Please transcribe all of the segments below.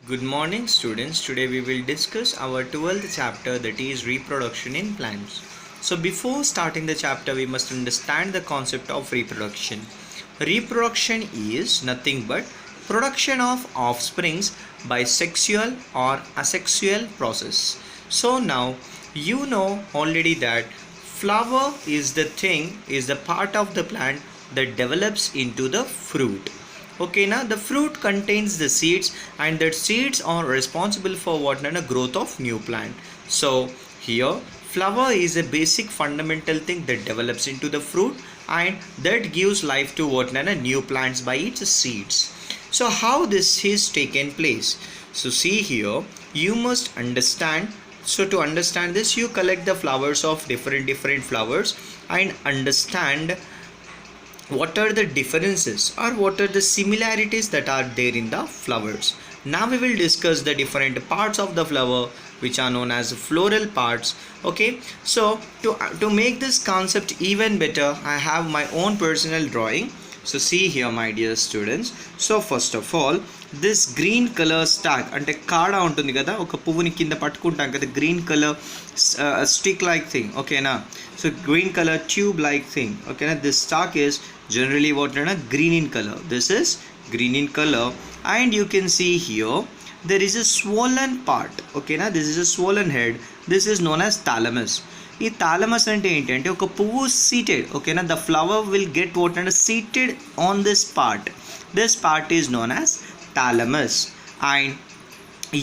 Good morning, students. Today we will discuss our 12th chapter, that is reproduction in plants. So before starting the chapter, we must understand the concept of reproduction. Reproduction is nothing but production of offsprings by sexual or asexual process. So now you know already that flower is the part of the plant that develops into the fruit. Okay, now the fruit contains the seeds, and that seeds are responsible for what a growth of new plant. So here flower is a basic fundamental thing that develops into the fruit, and that gives life to what a new plants by its seeds. So how this is taken place? So see here, you must understand. So to understand this, you collect the flowers of different flowers and understand what are the differences or what are the similarities that are there in the flowers. Now we will discuss the different parts of the flower which are known as floral parts. Okay, so to make this concept even better, I have my own personal drawing. So see here, my dear students. So first of all, this green color stalk అంటే కాడ ఉంటుంది కదా, ఒక పువ్వుని కింద పట్టుకుంటాం కదా, green colour stick like thing. ఓకేనా, so green colour tube like thing. ఓకేనా, this stalk is generally what green in color. This is green in color, and you can see here there is a swollen part. Okay na, this is a swollen head. This is known as thalamus. ఈ thalamus అంటే ఏంటంటే ఒక పువ్వు seated. ఓకేనా, the flower will get what అంటే seated on this part. This part is known as thalamus, and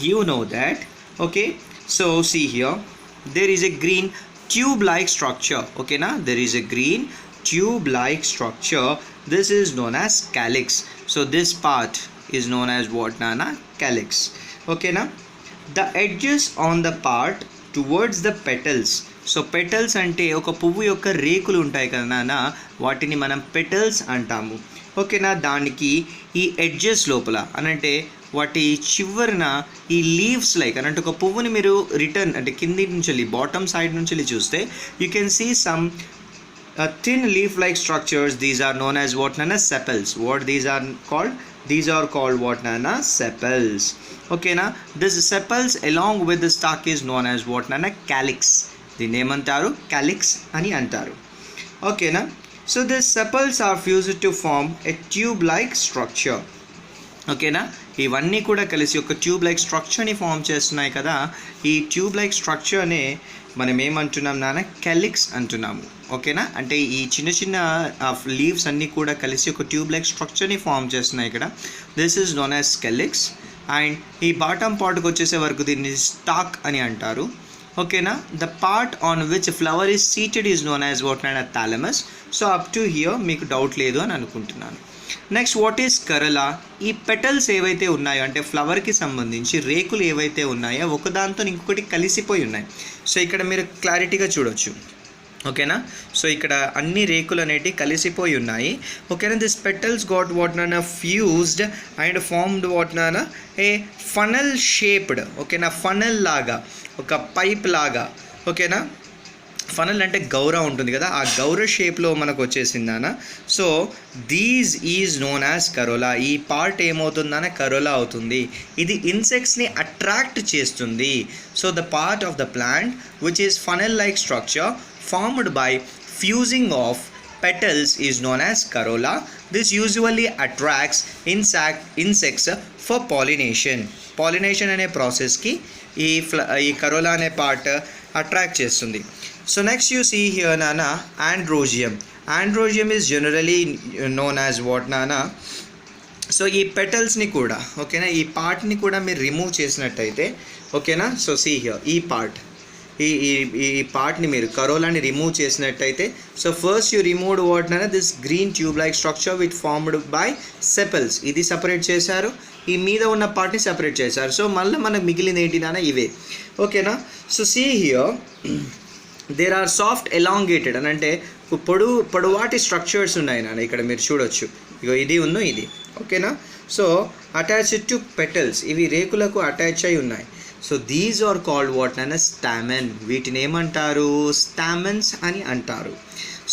you know that. Okay, so see here, there is a green tube like structure. Okay na, there is a green tube like structure. This is known as calyx. So this part is known as what nana? Calyx. Okay na, the edges on the part towards the petals. So petals అంటే ఒక పువ్వు యొక్క రేకులు ఉంటాయి కదా నాన్న, వాటిని మనం పెటల్స్ అంటాము. ఓకేనా, దానికి ఈ ఎడ్జెస్ లోపల అనంటే వాటి చివరన ఈ లీవ్స్ లైక్ అనంటే ఒక పువ్వుని మీరు రిటర్న్ అంటే కింది నుంచి వెళ్ళి బాటమ్ సైడ్ నుంచి వెళ్ళి చూస్తే you can see some thin leaf like structures. These are known as what nana? Sepals. What these are called? These are called what nana? Sepals. Okay na, this sepals along with the stalk is known as what nana? Calyx. దీన్ని ఏమంటారు? Calyx అని అంటారు. ఓకేనా, so this sepals are fused to form a tube like structure. ఓకేనా, ఇవన్నీ కూడా కలిసి ఒక ట్యూబ్ లైక్ స్ట్రక్చర్ని ఫామ్ చేస్తున్నాయి కదా. ఈ ట్యూబ్ లైక్ స్ట్రక్చర్నే మనం ఏమంటున్నాం నాన్న? కెలిక్స్ అంటున్నాము. ఓకేనా, అంటే ఈ చిన్న చిన్న లీవ్స్ అన్నీ కూడా కలిసి ఒక ట్యూబ్ లైక్ స్ట్రక్చర్ని ఫామ్ చేస్తున్నాయి ఇక్కడ. This is known as calyx. And ఈ బాటమ్ పార్ట్కి వచ్చేసే వరకు దీన్ని స్టాక్ అని అంటారు. ఓకేనా, the part on which flower is seated is known as what నైన్ thalamus. So up to here మీకు డౌట్ లేదు అని అనుకుంటున్నాను. Next, what is corolla? ఈ పెటల్స్ ఏవైతే ఉన్నాయో అంటే ఫ్లవర్కి సంబంధించి రేకులు ఏవైతే ఉన్నాయో ఒకదాంతో ఇంకొకటి కలిసిపోయి ఉన్నాయి. సో ఇక్కడ మీరు క్లారిటీగా చూడొచ్చు. ఓకేనా, సో ఇక్కడ అన్ని రేకులు అనేటివి కలిసిపోయి ఉన్నాయి. ఓకేనా, దిస్ పెటల్స్ గాట్ వాట్ నానా ఫ్యూజ్డ్ అండ్ ఫార్మ్డ్ వాట్ నానా ఏ ఫనల్ షేప్డ్. ఓకేనా, ఫనల్ లాగా ఒక పైప్ లాగా. ఓకేనా, ఫనల్ అంటే గౌర ఉంటుంది కదా, ఆ గౌర షేప్లో మనకు వచ్చేసిందానా. So these is known as corolla. ఈ పార్ట్ ఏమవుతుందానా? కరోలా అవుతుంది. ఇది ఇన్సెక్ట్స్ని అట్రాక్ట్ చేస్తుంది. So the part of the plant which is funnel like structure formed by fusing of petals is known as corolla. This usually attracts insects for pollination. Pollination అనే ప్రాసెస్కి ఈ corolla అనే part attract చేస్తుంది. So next you see here నానా androecium. Androecium is generally known as what నానా? So ఈ పెటల్స్ని కూడా ఓకేనా, ఈ పార్ట్ని కూడా మీరు రిమూవ్ చేసినట్టయితే ఓకేనా. సో సీ హియర్, ఈ పార్ట్ ఈ పార్ట్ని మీరు కరోలాని రిమూవ్ చేసినట్టయితే, so first you removed what నానా? This green tube like structure which formed by sepals. ఇది సపరేట్ చేశారు, ఈ మీద ఉన్న పార్ట్ని సపరేట్ చేశారు. సో మళ్ళీ మనకు మిగిలింది ఏంటి నాన్న? ఇవే. ఓకేనా, so see here there are soft elongated అని అంటే పొడవాటి స్ట్రక్చర్స్ ఉన్నాయి నాన్న. ఇక్కడ మీరు చూడొచ్చు, ఇగో ఇది ఉన్ను ఇది. ఓకేనా, సో అటాచ్డ్ టు పెటల్స్, ఇవి రేకులకు అటాచ్ అయి ఉన్నాయి. So these are called what నైనా? స్టామెన్. వీటిని ఏమంటారు? స్టామెన్స్ అని అంటారు.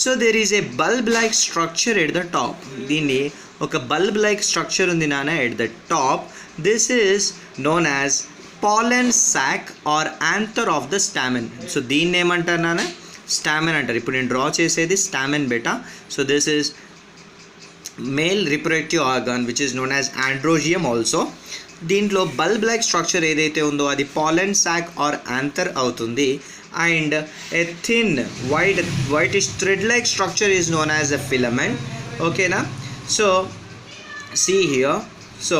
So there is a bulb like structure at the top. దీన్ని ఒక బల్బ్ లైక్ స్ట్రక్చర్ ఉంది నాన్న at the top. This is known as pollen sac or anther of the stamen. So దీన్ని ఏమంటారు నాన్న, స్టామెన్ అంటారు. ఇప్పుడు నేను డ్రా చేసేది స్టామెన్ బేటా. So this is male reproductive organ which is known as ఆండ్రోజియం also. దీంట్లో బల్బ్ లైక్ స్ట్రక్చర్ ఏదైతే ఉందో అది పాలెన్ సాక్ ఆర్ యాంథర్ అవుతుంది. And a thin whitish thread like structure is known as a filament. Okay. So see here, so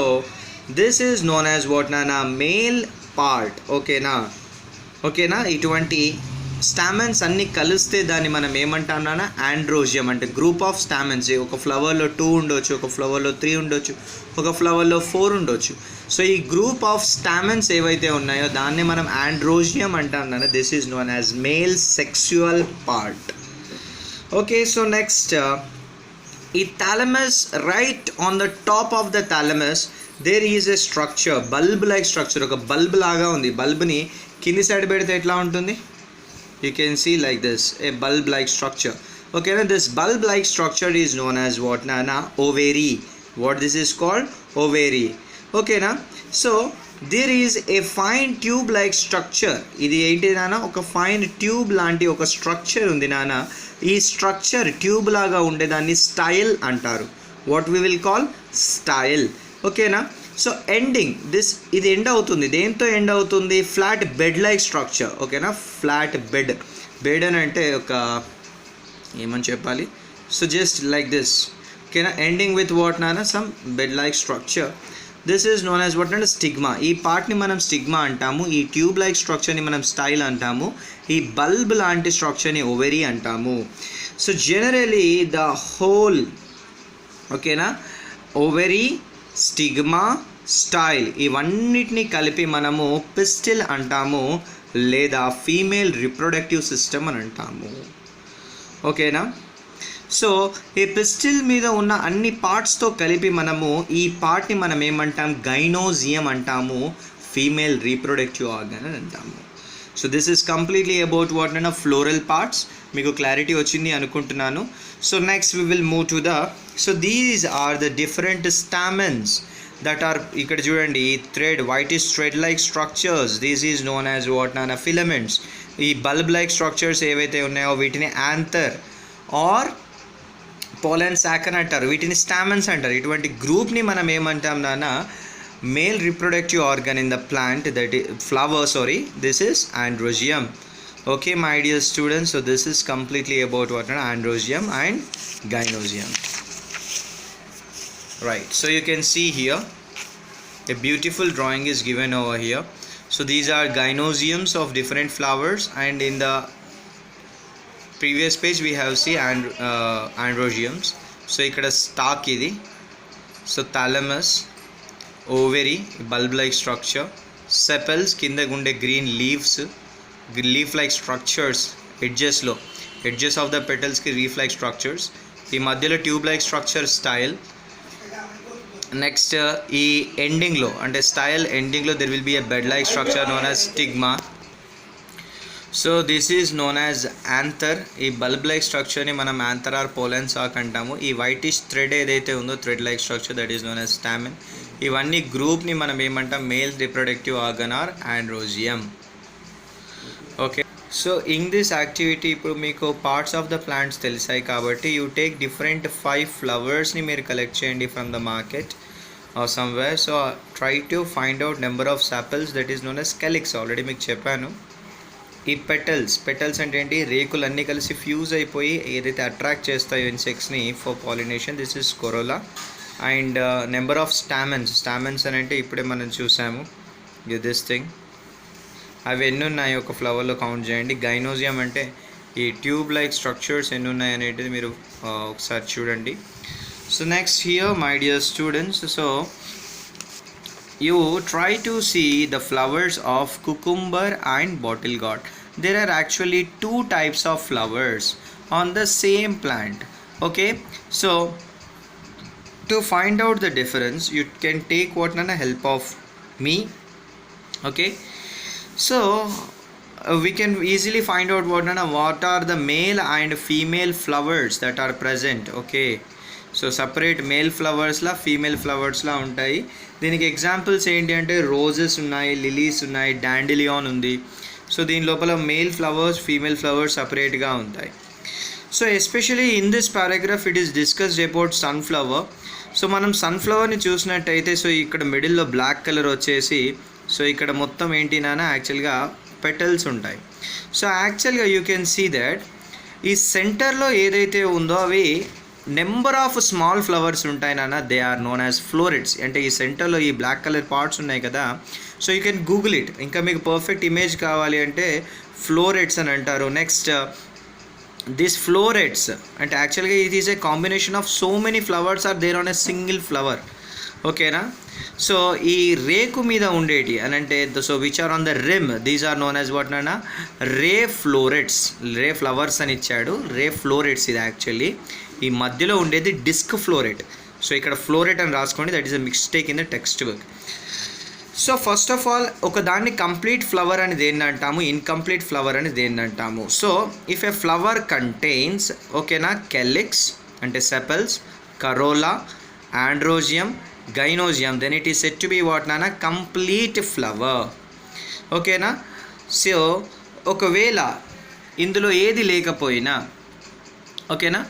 this is known as what నానా, male part. Okay. ఇటువంటి స్టామెన్స్ అన్నీ కలిస్తే దాన్ని మనం ఏమంటాం నాన్న, ఆండ్రోజియం. అంటే గ్రూప్ ఆఫ్ స్టామెన్స్. ఒక ఫ్లవర్లో 2 ఉండొచ్చు, ఒక ఫ్లవర్లో 3 ఉండొచ్చు, ఒక ఫ్లవర్లో 4 ఉండొచ్చు. సో ఈ గ్రూప్ ఆఫ్ స్టామెన్స్ ఏవైతే ఉన్నాయో దాన్ని మనం ఆండ్రోజియం అంటాం నాన్న. This is known as male sexual part. Okay. So next ఈ thalamus, right on the top of the thalamus there is a structure, bulb like structure. ఒక బల్బ్ లాగా ఉంది. బల్బ్ని కింది సైడ్ పెడితే ఎట్లా ఉంటుంది, you can see like this, a bulb like structure. Okay, now this bulb like structure is known as what nana, ovary. What this is called, ovary. Okay na. So there is a fine tube like structure. ఇది ఏంటి నాన్న, ఒక fine tube లాంటి ఒక structure ఉంది నాన్న. ఈ structure tube లాగా ఉండేదాన్ని స్టైల్ అంటారు. What we will call, style. ఓకేనా. సో ఎండింగ్ దిస్, ఇది ఎండ్ అవుతుంది. దేంతో ఎండ్ అవుతుంది, ఫ్లాట్ బెడ్ లైక్ స్ట్రక్చర్. ఓకేనా. ఫ్లాట్ బెడ్ అని అంటే ఒక ఏమని చెప్పాలి, సో జస్ట్ లైక్ దిస్. ఓకేనా. ఎండింగ్ విత్ వాట్ నానా, some bed like structure. This is known as what అంటే స్టిగ్మా. ఈ పార్ట్ని మనం స్టిగ్మా అంటాము. ఈ ట్యూబ్ లైక్ స్ట్రక్చర్ని మనం స్టైల్ అంటాము. ఈ బల్బ్ లాంటి స్ట్రక్చర్ని ఓవరీ అంటాము. సో జనరలీ ద హోల్, ఓకేనా, ఓవరీ, స్టిగ్మా, స్టైల్ ఇవన్నిటిని కలిపి మనము పిస్టిల్ అంటాము, లేదా ఫీమేల్ రిప్రొడక్టివ్ సిస్టమ్ అని అంటాము. ఓకేనా. సో ఈ పిస్టిల్ మీద ఉన్న అన్ని పార్ట్స్తో కలిపి మనము ఈ పార్ట్ని మనం ఏమంటాం, గైనోజియం అంటాము, ఫీమేల్ రీప్రొడక్టివ్ ఆర్గన్ అని అంటాము. So this is completely about what అన్న ఫ్లోరల్ పార్ట్స్. మీకు క్లారిటీ వచ్చింది అనుకుంటున్నాను. So next we will move to the, so these are the different stamens that are, ఇక్కడ చూడండి thread, whitish thread like structures, this is known as what నానా, filaments. ఈ bulb like structures ఏవైతే ఉన్నాయో వీటిని యాంథర్ ఆర్ పోలెన్ సాక్ అని అంటారు. వీటిని స్టామెన్స్ అంటారు. ఇటువంటి గ్రూప్ని మనం ఏమంటాం నాన్న, male reproductive organ in the plant, that flower, sorry, this is androecium. Okay my dear students, so this is completely about what androgium and gynosium. Right, so you can see here a beautiful drawing is given over here. So these are gynosiums of different flowers, and in the previous page we have see androgiums. So ikkada stalk idi, so thalamus, ovary, bulb like structure, sepals, kinda gunde green leaves, leaf like structures, edges of the petals ki leaf like structures, ee madhyalo tube like structure, style. Next ee ending lo ante style ending lo there will be a bed like structure known as stigma. So this is known as anther. ee bulb like structure ni manam anther or pollen sac antamu. ee whitish thread edaithe undo thread like structure, that is known as stamen. ivanni group ni manam emantam male reproductive organ or androgium. Okay. So in this activity ఇప్పుడు మీకు parts of the plants తెలిసాయి కాబట్టి you take different 5 ఫ్లవర్స్ని మీరు collect చేయండి from the market or somewhere. So try to find out number of sepals, that is known as calyx. Already మీకు చెప్పాను. ఈ petals అంటే ఏంటి, రేకులు అన్నీ కలిసి ఫ్యూజ్ అయిపోయి ఏదైతే అట్రాక్ట్ చేస్తాయో ఇన్సెక్ట్స్ని for pollination, this is corolla. And number of stamens అని అంటే ఇప్పుడే మనం చూసాము, దిస్ థింగ్. అవి ఎన్ని ఉన్నాయి ఒక ఫ్లవర్లో కౌంట్ చేయండి. గైనోజియం అంటే ఈ ట్యూబ్ లైక్ స్ట్రక్చర్స్ ఎన్ని ఉన్నాయి అనేది మీరు ఒకసారి చూడండి. So next here my dear students, so you try to see the flowers of cucumber and bottle gourd. there are actually 2 types of flowers on the same plant. Okay, so to find out the difference you can take what nana help of me. Okay, so we can easily find out what are the male and female flowers that are present. Okay, so separate male ఫ్లవర్స్లా female ఫ్లవర్స్లా ఉంటాయి. దీనికి examples ఏంటి అంటే roses ఉన్నాయి, lilies ఉన్నాయి, డాండిలియాన్ ఉంది. So దీని లోపల మేల్ ఫ్లవర్స్ ఫీమేల్ ఫ్లవర్స్ సపరేట్గా ఉంటాయి. So especially in this paragraph it is discussed about sunflower. So మనం సన్ఫ్లవర్ని చూసినట్టయితే సో ఇక్కడ మిడిల్లో బ్లాక్ కలర్ వచ్చేసి సో ఇక్కడ మొత్తం ఏంటి నాన్న యాక్చువల్గా పెటల్స్ ఉంటాయి. సో యాక్చువల్గా యూ కెన్ సీ దట్ ఈ సెంటర్లో ఏదైతే ఉందో అవి నెంబర్ ఆఫ్ స్మాల్ ఫ్లవర్స్ ఉంటాయి నాన్న, they are known as florets. అంటే ఈ సెంటర్లో ఈ బ్లాక్ కలర్ పార్ట్స్ ఉన్నాయి కదా, so you can Google it. ఇంకా మీకు పర్ఫెక్ట్ ఇమేజ్ కావాలి అంటే ఫ్లోరెట్స్ అని అంటారు. నెక్స్ట్ దిస్ ఫ్లోరెట్స్ అంటే యాక్చువల్గా it is a combination of so many flowers are there on a single flower. ఓకేనా. సో ఈ రేకు మీద ఉండేటి అని అంటే so which are on the rim, these are known as what నాన్న రే ఫ్లోరెట్స్. రే ఫ్లవర్స్ అని ఇచ్చాడు, రే ఫ్లోరెట్స్. ఇది యాక్చువల్లీ ఈ మధ్యలో ఉండేది డిస్క్ ఫ్లోరెట్. సో ఇక్కడ ఫ్లోరెట్ అని రాసుకోండి, that is a mistake in the text book. So first of all ఒక దాన్ని కంప్లీట్ ఫ్లవర్ అని దేన్ని అంటాము, ఇన్కంప్లీట్ ఫ్లవర్ అని దేన్ని అంటాము. So if a flower contains ఓకేనా కెలిక్స్ అంటే sepals, corolla, androecium, gynoecium, then it is said to be what నాన్న కంప్లీట్ ఫ్లవర్. ఓకేనా. సో ఒకవేళ ఇందులో ఏది లేకపోయినా ఓకేనా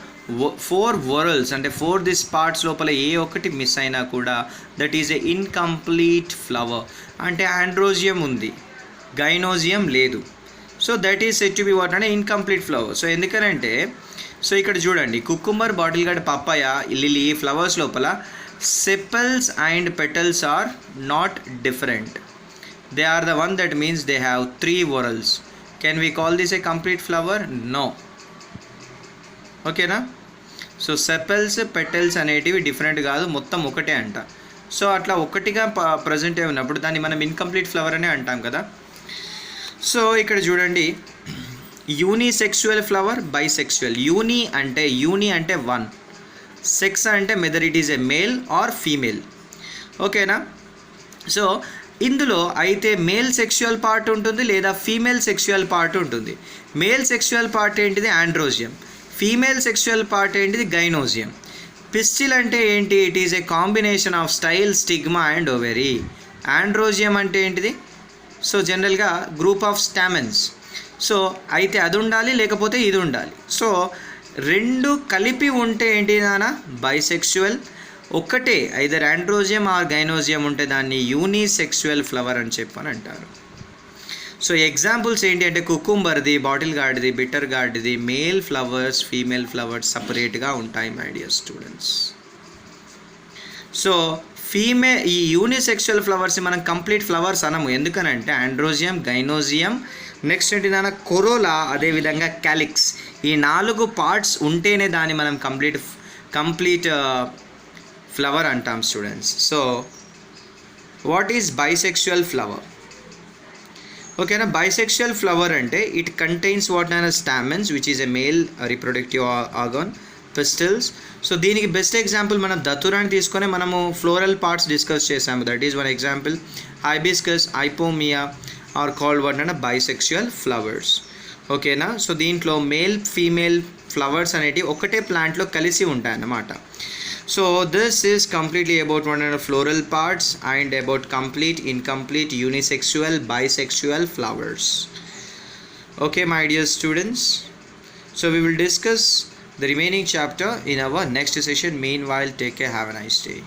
4 వరల్స్ అంటే 4 దిస్ పార్ట్స్ లోపల ఏ ఒక్కటి మిస్ అయినా కూడా that is a incomplete flower. అంటే ఆండ్రోజియం ఉంది, గైనోజియం లేదు. So that is set to be what అంటే ఇన్కంప్లీట్ ఫ్లవర్. సో ఎందుకనంటే సో ఇక్కడ చూడండి cucumber, bottle gourd, papaya, lily flowers లోపల sepals and petals are not different. They are the one that means they have 3 whorls. Can we call this a complete flower? No. Okay na. So sepals petals అనేటివి different కాదు, మొత్తం ఒకటే అంట. So అట్లా ఒకటిగా present అయి ఉన్నప్పుడు దాన్ని మనం ఇన్కంప్లీట్ ఫ్లవర్ అనే అంటాం కదా. సో ఇక్కడ చూడండి యూనిసెక్సువల్ ఫ్లవర్, బైసెక్సువల్. యూని అంటే 1, సెక్స్ అంటే whether it is a male or female. ఓకేనా. సో ఇందులో అయితే మేల్ సెక్సువల్ పార్ట్ ఉంటుంది లేదా ఫీమేల్ సెక్సువల్ పార్ట్ ఉంటుంది. మేల్ సెక్సువల్ పార్ట్ ఏంటిది ఆండ్రోజియం, ఫీమేల్ సెక్సువల్ పార్ట్ ఏంటిది గైనోజియం. పిస్టిల్ అంటే ఏంటి, it is a combination of style, stigma and ovary. Androecium అంటే ఏంటిది, సో జనరల్గా గ్రూప్ ఆఫ్ స్టామెన్స్. సో అయితే అది ఉండాలి లేకపోతే ఇది ఉండాలి. సో రెండు కలిపి ఉంటే ఏంటి నాన్న బైసెక్సువల్. ఒక్కటే ఐదర్ ఆండ్రోజియం ఆర్ గైనోజియం ఉంటే దాన్ని యూనిసెక్సువల్ ఫ్లవర్ అని చెప్పని అంటారు. సో ఎగ్జాంపుల్స్ ఏంటి అంటే కుకుంబర్ది, బాటిల్ గార్డ్ది, బిటర్ గార్డ్ది మేల్ ఫ్లవర్స్ ఫీమేల్ ఫ్లవర్స్ సపరేట్గా ఉంటాయి మై డియర్ స్టూడెంట్స్. సో ఈ యూనిసెక్సువల్ ఫ్లవర్స్ని మనం కంప్లీట్ ఫ్లవర్స్ అనము, ఎందుకనంటే ఆండ్రోజియం, గైనోజియం, నెక్స్ట్ ఏంటి నాన్న కొరోలా, అదేవిధంగా క్యాలిక్స్, ఈ 4 పార్ట్స్ ఉంటేనే దాన్ని మనం కంప్లీట్ ఫ్లవర్ అంటాం students. So what is bisexual flower? ఓకేనా. బైసెక్సువల్ ఫ్లవర్ అంటే ఇట్ కంటైన్స్ వాట్ నాన్న stamens which is a male reproductive organ, pistils. So దీనికి బెస్ట్ ఎగ్జాంపుల్ మనం దతురాని తీసుకొని మనము ఫ్లోరల్ పార్ట్స్ డిస్కస్ చేసాము. That is one example. Hibiscus, ipomoea are called what అంటే బైసెక్సువల్ ఫ్లవర్స్. ఓకేనా. సో దీంట్లో మేల్ ఫీమేల్ ఫ్లవర్స్ అనేటివి ఒకటే ప్లాంట్లో కలిసి ఉంటాయి అన్నమాట. So this is completely about one and floral parts and about complete, incomplete, unisexual, bisexual flowers. Okay my dear students, so we will discuss the remaining chapter in our next session. Meanwhile, take care, have a nice day.